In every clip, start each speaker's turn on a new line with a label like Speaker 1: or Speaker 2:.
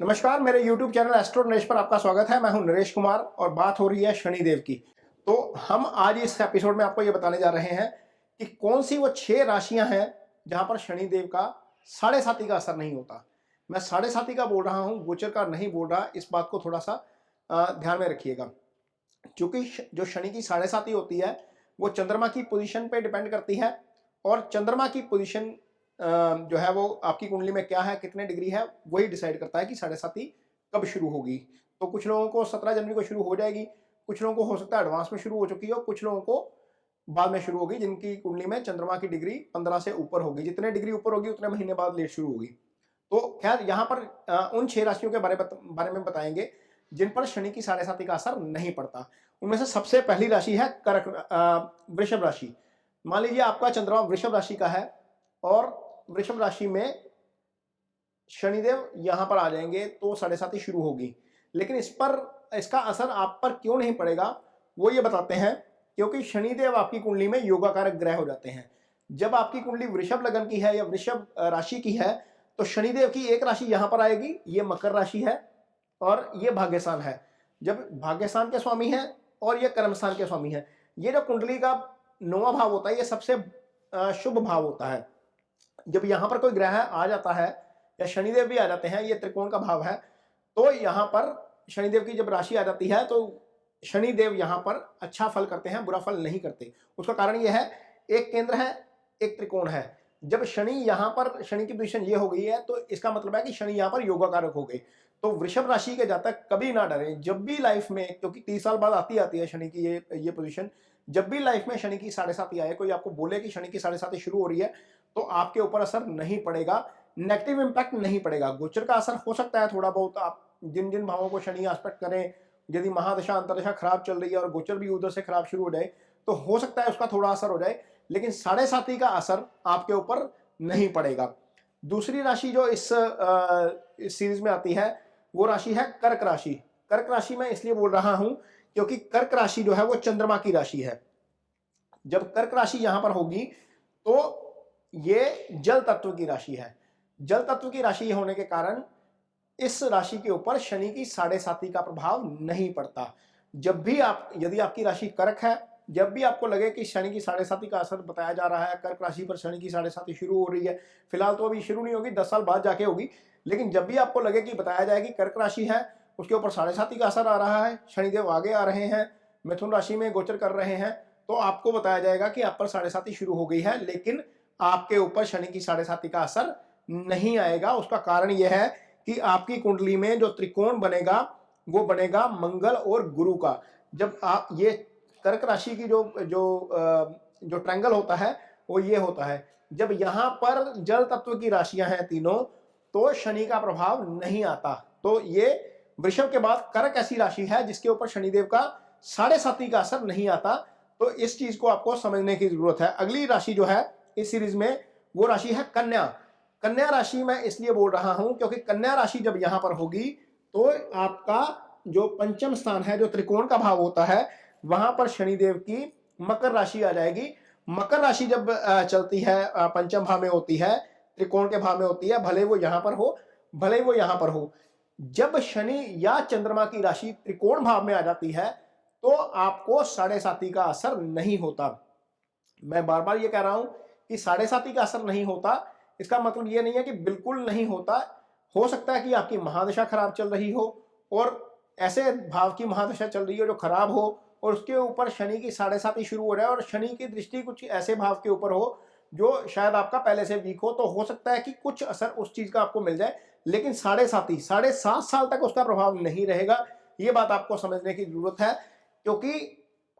Speaker 1: नमस्कार, मेरे YouTube channel astro Naresh पर आपका स्वागत है। मैं हूं नरेश कुमार और बात हो रही है शनिदेव की। तो हम आज इस एपिसोड में आपको ये बताने जा रहे हैं कि कौन सी वो 6 राशियां हैं जहां पर शनिदेव का साढ़े साती का असर नहीं होता। मैं साढ़े साती का बोल रहा हूं, गोचर का नहीं बोल रहा। इस बात को थोड़ा सा ध्यान में रखिएगा, क्योंकि जो शनि की साढ़े साती होती है वो चंद्रमा की पोजीशन पे डिपेंड करती है। और चंद्रमा की पोजीशन जो है वो आपकी कुंडली में क्या है, कितने डिग्री है, वही डिसाइड करता है कि साढ़े साती कब शुरू होगी। तो कुछ लोगों को 17 जनवरी को शुरू हो जाएगी, कुछ लोगों को हो सकता है एडवांस में शुरू हो चुकी हो, कुछ लोगों को बाद में शुरू होगी, जिनकी कुंडली में चंद्रमा की डिग्री 15 से ऊपर होगी। जितने डिग्री ऊपर होगी उतने महीने बाद लेट शुरू होगी। तो खैर यहाँ पर उन 6 राशियों के बारे में बताएंगे जिन पर शनि की साढ़े साती का असर नहीं पड़ता। उनमें से सबसे पहली राशि है वृषभ राशि। मान लीजिए आपका चंद्रमा वृषभ राशि का है और वृषभ राशि में शनिदेव यहां पर आ जाएंगे तो साढ़े साती शुरू होगी। लेकिन इसका असर आप पर क्यों नहीं पड़ेगा वो ये बताते हैं, क्योंकि शनिदेव आपकी कुंडली में योगा कारक ग्रह हो जाते हैं। जब आपकी कुंडली वृषभ लगन की है या वृषभ राशि की है तो शनिदेव की एक राशि यहां पर आएगी, ये मकर राशि है और ये भाग्यस्थान है। जब भाग्यस्थान के स्वामी है और ये कर्मस्थान के स्वामी है, ये जो कुंडली का 9वां भाव होता है ये सबसे शुभ भाव होता है। जब यहां पर कोई ग्रह आ जाता है या शनिदेव भी आ जाते हैं, ये त्रिकोण का भाव है, तो यहां पर शनिदेव की जब राशि आ जाती है तो शनिदेव यहां पर अच्छा फल करते हैं, बुरा फल नहीं करते। उसका कारण यह है, एक केंद्र है, एक त्रिकोण है। जब शनि यहां पर, शनि की पोजीशन ये हो गई है तो इसका मतलब है कि शनि यहां पर योगा कारक हो गए। तो वृषभ राशि के जातक कभी ना डरे। जब भी लाइफ में, क्योंकि 30 साल बाद आती है शनि की ये पोजीशन, जब भी लाइफ में शनि की साढ़े साती आए, कोई आपको बोले कि शनि की साढ़े साती शुरू हो रही है, तो आपके ऊपर असर नहीं पड़ेगा, नेगेटिव इंपैक्ट नहीं पड़ेगा। गोचर का असर हो सकता है थोड़ा बहुत, आप जिन जिन भावों को शनि एस्पेक्ट करें, यदि महादशा अंतरदशा खराब चल रही है और गोचर भी उधर से खराब शुरू हो जाए तो हो सकता है उसका थोड़ा असर हो जाए, लेकिन साढ़े साती का असर आपके ऊपर नहीं पड़ेगा। दूसरी राशि जो इस सीरीज में आती है वो राशि है कर्क राशि। कर्क राशि में इसलिए बोल रहा हूं क्योंकि कर्क राशि जो है वो चंद्रमा की राशि है। जब कर्क राशि यहां पर होगी तो ये जल तत्व की राशि है। जल तत्व की राशि होने के कारण इस राशि के ऊपर शनि की साढ़े साती का प्रभाव नहीं पड़ता। जब भी यदि आपकी राशि कर्क है, जब भी आपको लगे कि शनि की साढ़े साती का असर बताया जा रहा है, कर्क राशि पर शनि की साढ़े साती शुरू हो रही है, फिलहाल तो अभी शुरू नहीं होगी, 10 साल बाद जाके होगी, लेकिन जब भी आपको लगे कि बताया जाए कि कर्क राशि है, उसके ऊपर साढ़े साती का असर आ रहा है, शनिदेव आगे आ रहे हैं, मिथुन राशि में गोचर कर रहे हैं, तो आपको बताया जाएगा कि आप पर साढ़े साती शुरू हो गई है, लेकिन आपके ऊपर शनि की साढ़े साती का असर नहीं आएगा। उसका कारण यह है कि आपकी कुंडली में जो त्रिकोण बनेगा वो बनेगा मंगल और गुरु का। जब आप ये कर्क राशि की जो ट्रायंगल होता है वो ये होता है, जब यहां पर जल तत्व की राशियां हैं तीनों, तो शनि का प्रभाव नहीं आता। तो ये वृषभ के बाद कर्क ऐसी राशि है जिसके ऊपर शनिदेव का साढ़े साती का असर नहीं आता। तो इस चीज को आपको समझने की जरूरत है। अगली राशि जो है इस सीरीज में वो राशि है कन्या। कन्या राशि मैं इसलिए बोल रहा हूं क्योंकि कन्या राशि जब यहां पर होगी तो आपका जो पंचम स्थान है, जो त्रिकोण का भाव होता है, वहां पर शनिदेव की मकर राशि आ जाएगी। मकर राशि जब चलती है, पंचम भाव में होती है, त्रिकोण के भाव में होती है, भले वो यहां पर हो, भले वो यहां पर हो, जब शनि या चंद्रमा की राशि त्रिकोण भाव में आ जाती है तो आपको साढ़े साती का असर नहीं होता। मैं बार बार ये कह रहा हूं कि साढ़े साती का असर नहीं होता, इसका मतलब ये नहीं है कि बिल्कुल नहीं होता। हो सकता है कि आपकी महादशा खराब चल रही हो और ऐसे भाव की महादशा चल रही हो जो खराब हो और उसके ऊपर शनि की साढ़े साती शुरू हो रहा है और शनि की दृष्टि कुछ ऐसे भाव के ऊपर हो जो शायद आपका पहले से वीक हो, तो हो सकता है कि कुछ असर उस चीज का आपको मिल जाए, लेकिन साढ़े साती, 7.5 साल तक उसका प्रभाव नहीं रहेगा। ये बात आपको समझने की जरूरत है, क्योंकि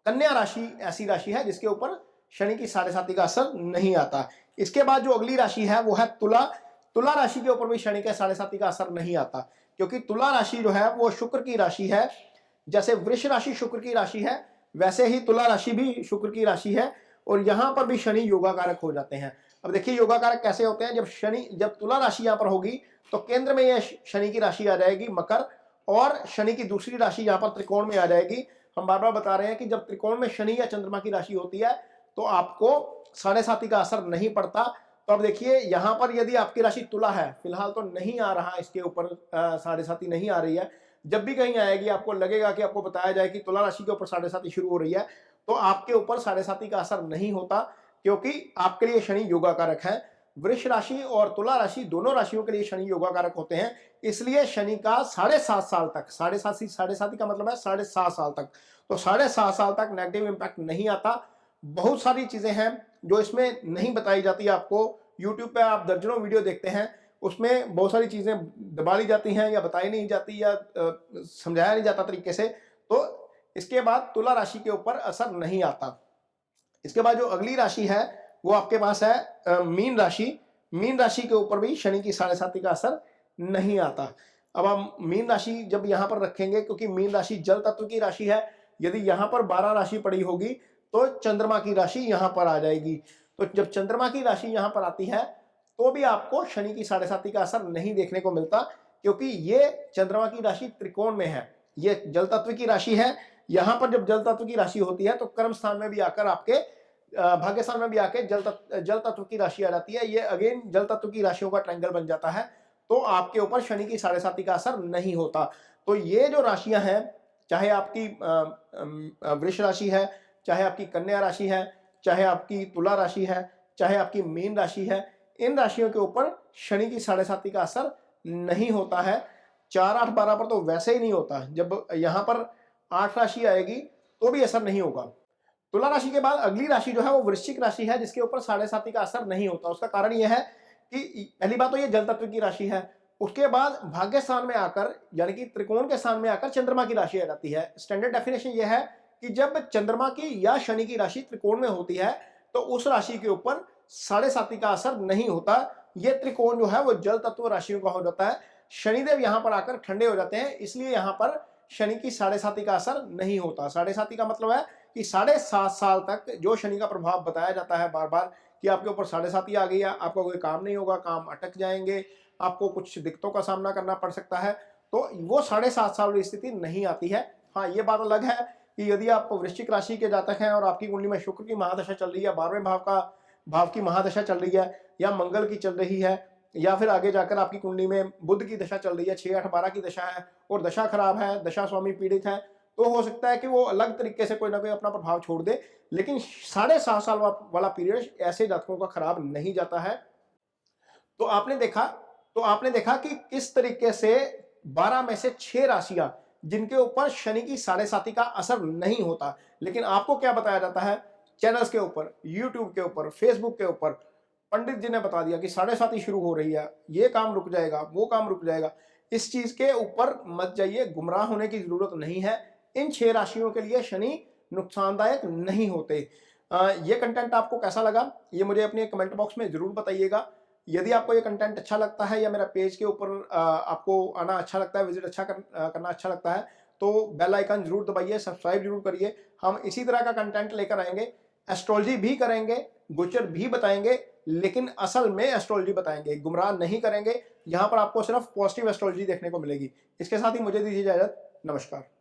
Speaker 1: कन्या राशि ऐसी राशि है जिसके ऊपर शनि की साढ़े साती का असर नहीं आता। इसके बाद जो अगली राशि है वो है तुला। तुला राशि के ऊपर भी शनि के साढ़े साती का असर नहीं आता, क्योंकि तुला राशि जो है वो शुक्र की राशि है। जैसे वृष राशि शुक्र की राशि है, वैसे ही तुला राशि भी शुक्र की राशि है और यहां पर भी शनि योगा कारक हो जाते हैं। अब देखिए योगा कारक कैसे होते हैं। जब तुला राशि यहां पर होगी तो केंद्र में यह शनि की राशि आ जाएगी मकर, और शनि की दूसरी राशि यहां पर त्रिकोण में आ जाएगी। हम बार बार बता रहे हैं कि जब त्रिकोण में शनि या चंद्रमा की राशि होती है तो आपको साढ़े साती का असर नहीं पड़ता। तो अब देखिए यहाँ पर यदि आपकी राशि तुला है, फिलहाल तो नहीं आ रहा इसके ऊपर 7.5 नहीं आ रही है। जब भी कहीं आएगी आपको लगेगा कि आपको बताया जाए कि तुला राशि के ऊपर 7.5 शुरू हो रही है, तो आपके ऊपर 7.5 का असर नहीं होता, क्योंकि आपके लिए शनि योगा कारक है। वृष राशि और तुला राशि दोनों राशियों के लिए शनि योगा कारक होते हैं, इसलिए शनि का 7.5 साल तक, 7.5 का मतलब है 7.5 साल तक, तो 7.5 साल तक नेगेटिव इंपैक्ट नहीं आता। बहुत सारी चीजें हैं जो इसमें नहीं बताई जाती आपको। यूट्यूब पे आप दर्जनों वीडियो देखते हैं, उसमें बहुत सारी चीजें दबा ली जाती हैं या बताई नहीं जाती या समझाया नहीं जाता तरीके से। तो इसके बाद तुला राशि के ऊपर असर नहीं आता। इसके बाद जो अगली राशि है वो आपके पास है मीन राशि। मीन राशि के ऊपर भी शनि की 7.5 का असर नहीं आता। अब हम मीन राशि जब यहां पर रखेंगे, क्योंकि मीन राशि जल तत्व की राशि है, यदि यहां पर 12 राशि पड़ी होगी तो चंद्रमा की राशि यहां पर आ जाएगी। तो जब चंद्रमा की राशि यहां पर आती है तो भी आपको शनि की 7.5 का असर नहीं देखने को मिलता, क्योंकि ये चंद्रमा की राशि त्रिकोण में है, ये जल तत्व की राशि है। यहां पर जब जल तत्व की राशि होती है तो कर्म स्थान में भी आकर आपके भाग्य स्थान में भी आके जल तत्व की राशि आ जाती है। ये अगेन जल तत्व की राशियों का ट्रायंगल बन जाता है, तो आपके ऊपर शनि की 7.5 का असर नहीं होता। तो ये जो राशियां हैं, चाहे आपकी वृष राशि है, चाहे आपकी कन्या राशि है, चाहे आपकी तुला राशि है, चाहे आपकी मीन राशि है, इन राशियों के ऊपर शनि की 7.5 का असर नहीं होता है। 4, 8, 12 पर तो वैसे ही नहीं होता। जब यहां पर 8 राशि आएगी तो भी असर नहीं होगा। तुला राशि के बाद अगली राशि जो है वो वृश्चिक राशि है, जिसके ऊपर 7.5 का असर नहीं होता। उसका कारण यह है कि पहली बात तो ये जल तत्व की राशि है, उसके बाद भाग्य स्थान में आकर यानी कि त्रिकोण के स्थान में आकर चंद्रमा की राशि आ जाती है। स्टैंडर्ड डेफिनेशन यह है कि जब चंद्रमा की या शनि की राशि त्रिकोण में होती है तो उस राशि के ऊपर 7.5 का असर नहीं होता। ये त्रिकोण जो है वो जल तत्व राशियों का हो जाता है। शनिदेव यहां पर आकर ठंडे हो जाते हैं, इसलिए यहां पर शनि की 7.5 का असर नहीं होता। 7.5 का मतलब है कि 7.5 साल तक जो शनि का प्रभाव बताया जाता है बार बार कि आपके ऊपर 7.5 आ गई है, आपका कोई काम नहीं होगा, काम अटक जाएंगे, आपको कुछ दिक्कतों का सामना करना पड़ सकता है, तो वो 7.5 साल की स्थिति नहीं आती है। हाँ, ये बात अलग है कि यदि आप वृश्चिक राशि के जातक हैं और आपकी कुंडली में शुक्र की महादशा चल रही है, 12वें भाव की महादशा चल रही है, या मंगल की चल रही है, या फिर आगे जाकर आपकी कुंडली में बुध की दशा चल रही है, 6, 8, 12 की दशा है और दशा खराब है, दशा स्वामी पीड़ित है, तो हो सकता है कि वो अलग तरीके से कोई ना कोई अपना प्रभाव छोड़ दे। लेकिन 7.5 साल वाला पीरियड ऐसे जातकों का खराब नहीं जाता है। तो आपने देखा कि किस तरीके से 12 में से 6 राशियां जिनके ऊपर शनि की 7.5 का असर नहीं होता, लेकिन आपको क्या बताया जाता है चैनल्स के ऊपर, यूट्यूब के ऊपर, फेसबुक के ऊपर, पंडित जी ने बता दिया कि 7.5 शुरू हो रही है, ये काम रुक जाएगा, वो काम रुक जाएगा। इस चीज के ऊपर मत जाइए, गुमराह होने की जरूरत नहीं है। इन 6 राशियों के लिए शनि नुकसानदायक नहीं होते। ये कंटेंट आपको कैसा लगा ये मुझे अपने कमेंट बॉक्स में जरूर बताइएगा। यदि आपको ये कंटेंट अच्छा लगता है या मेरा पेज के ऊपर आपको आना अच्छा लगता है, विजिट करना अच्छा लगता है, तो बेल आइकन जरूर दबाइए, सब्सक्राइब जरूर करिए। हम इसी तरह का कंटेंट लेकर आएंगे, एस्ट्रोलॉजी भी करेंगे, गोचर भी बताएंगे, लेकिन असल में एस्ट्रोलॉजी बताएंगे, गुमराह नहीं करेंगे। यहाँ पर आपको सिर्फ पॉजिटिव एस्ट्रोलॉजी देखने को मिलेगी। इसके साथ ही मुझे दीजिए इजाजत। नमस्कार।